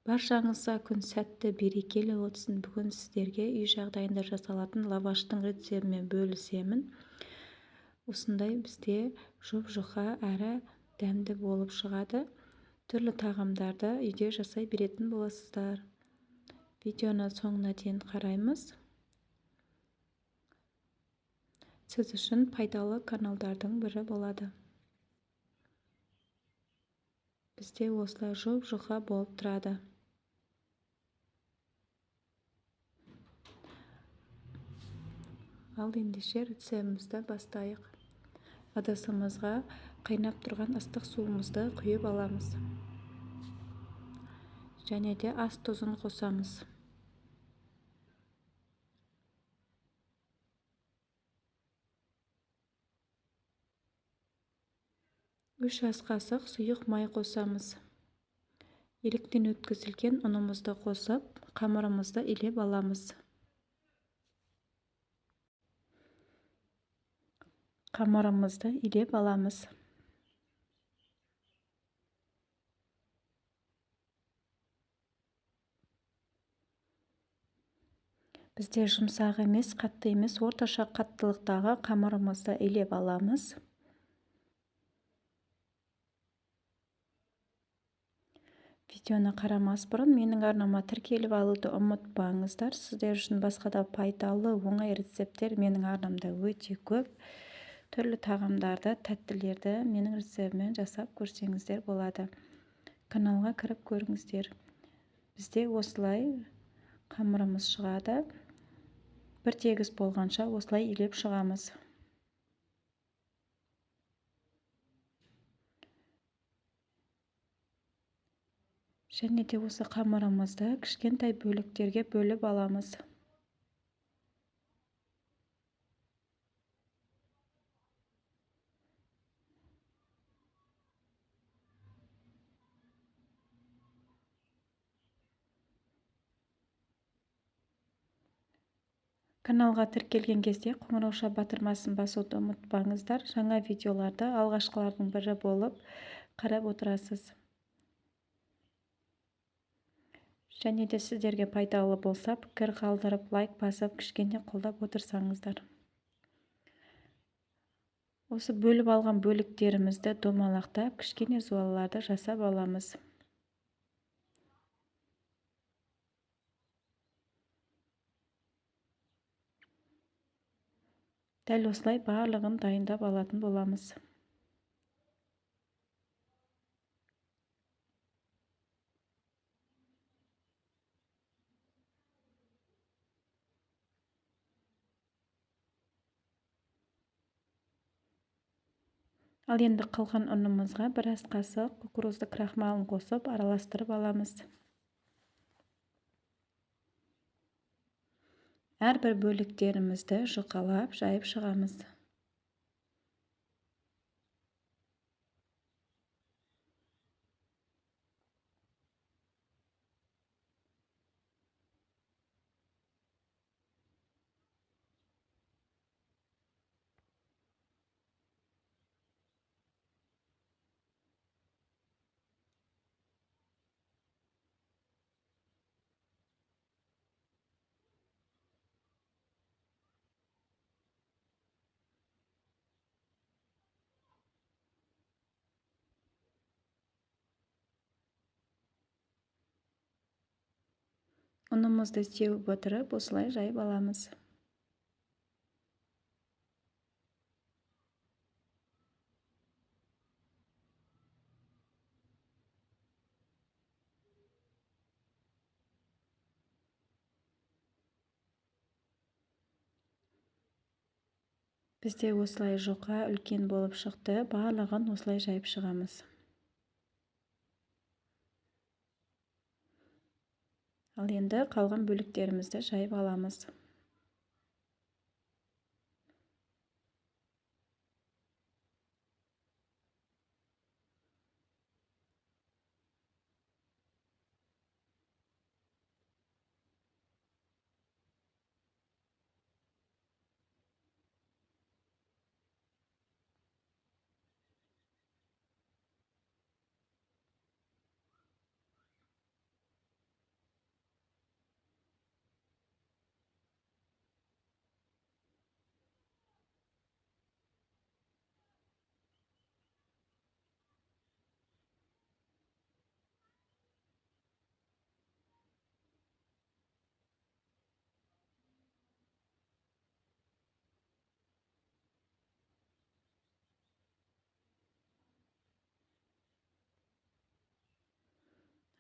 Баршаңызға күн сәтті, берекелі өтсін. Бүгін сіздерге үй жағдайында жасалатын лаваштың рецептімен бөлісемін. Осындай бізде жұп-жұқа әрі дәмді болып шығады. Түрлі тағамдарды үйде жасай беретін боласыздар. Видеоны соңына дейін қараймыз. Сіз үшін пайдалы каналдардың бірі болады. Бізде осылай жұп-жұқа болып тұрады. Ал ендеше рецептімізді бастайық. Ыдысымызға қайнап тұрған ыстық суымызды құйып аламыз. Және де ас тұзын қосамыз. Үш ас қасық сұйық май қосамыз. Електен өткізілген ұнымызды қосып, қамырымызды илеп аламыз. Бізде жұмсақ емес, қатты емес, орташа қаттылықтағы қамырымызды илеп аламыз. Видеоны қарамас бұрын менің арнама тіркеліп алуды ұмытпаңыздар. Сіздер үшін басқа да пайдалы, оңай рецепттер менің арнамда өте көп. Түрлі тағамдарды, тәттілерді менің рецептіммен жасап көрсеңіздер болады. Каналға кіріп көріңіздер. Бізде осылай қамырымыз шығады. Бір тегіс болғанша осылай илеп шығамыз. Және де осы қамырымызды кішкентай бөліктерге бөліп аламыз. Каналға тіркелген кезде қоңырауша батырмасын басуды ұмытпаңыздар. Жаңа видеоларды алғашқылардың бірі болып қарап отырасыз. Және де сіздерге пайдалы болса, пікір қалдырып, лайк басып, кішкене қолдап отырсаңыздар. Осы бөліп алған бөліктерімізді домалақтап, кішкене зуаларды жасап аламыз. Дәл осылай барлығын дайындап алатын боламыз. Ал енді қалған ұнымызға бір ас қасық кукурузды крахмалын қосып араластырып аламыз. Әрбір бөліктерімізді жұқалап жайып шығамыз. Ұнымызды сеуіп отырып, осылай жайып аламыз. Бізде осылай жұқа үлкен болып шықты. Барлығын осылай жайып шығамыз. Ал енді қалған бөліктерімізді жайып аламыз.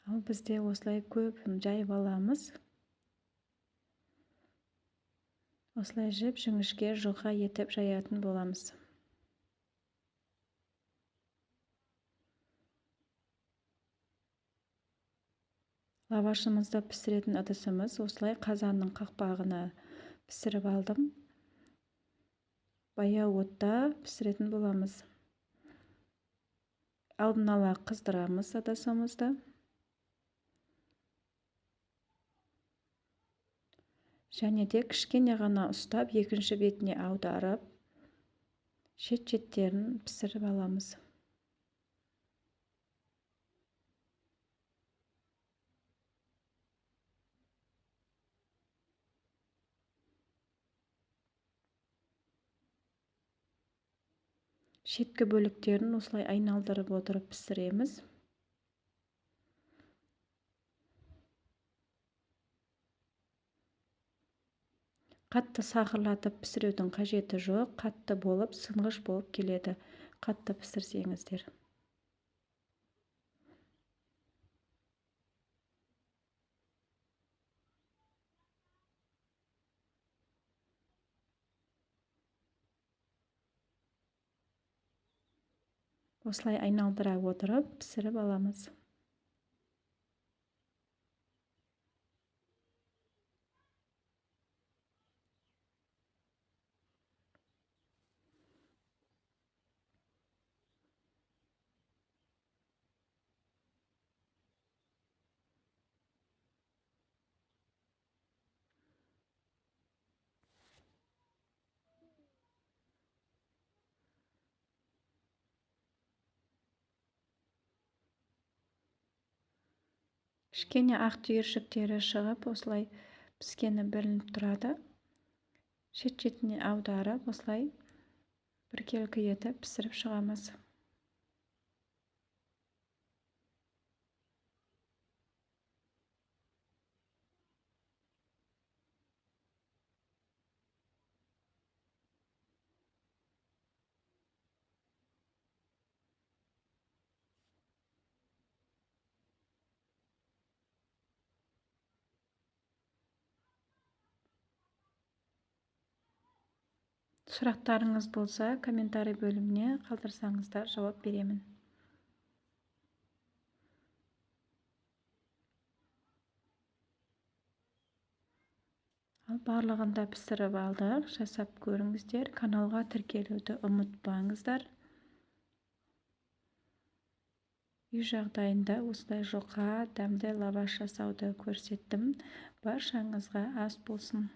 Ал бізде осылай көп жайып аламыз. Осылай жіп жіңішке жұқа етіп жаятын боламыз. Лавашымызды пісіретін ыдысымыз осылай қазанның қақпағына пісіріп алдым. Баяу отта пісіретін боламыз. Алдын ала қыздырамыз ыдысымызды. Және де кішкене ғана ұстап, екінші бетіне аударып, шет-шеттерін пісіріп аламыз. Шеткі бөліктерін осылай айналдырып отырып пісіреміз. Қатты сақырлатып пісірудің қажеті жоқ, қатты болып, сынғыш болып келеді, қатты пісірсеңіздер. Осылай айналдыра отырып пісіріп аламыз. Кішкене ақ түйіршіктері шығып, осылай піскені білініп тұрады. Шет-шетіне аударып, осылай біркелкі етіп пісіріп шығамыз. Сұрақтарыңыз болса, комментарий бөліміне қалдырсаңыздар, жауап беремін. Ал барлығында пісіріп алдық, жасап көріңіздер. Каналға тіркелуді ұмытпаңыздар. Үй жағдайында осылай жұқа, дәмді лаваш жасауды көрсеттім. Баршаңызға ас болсын.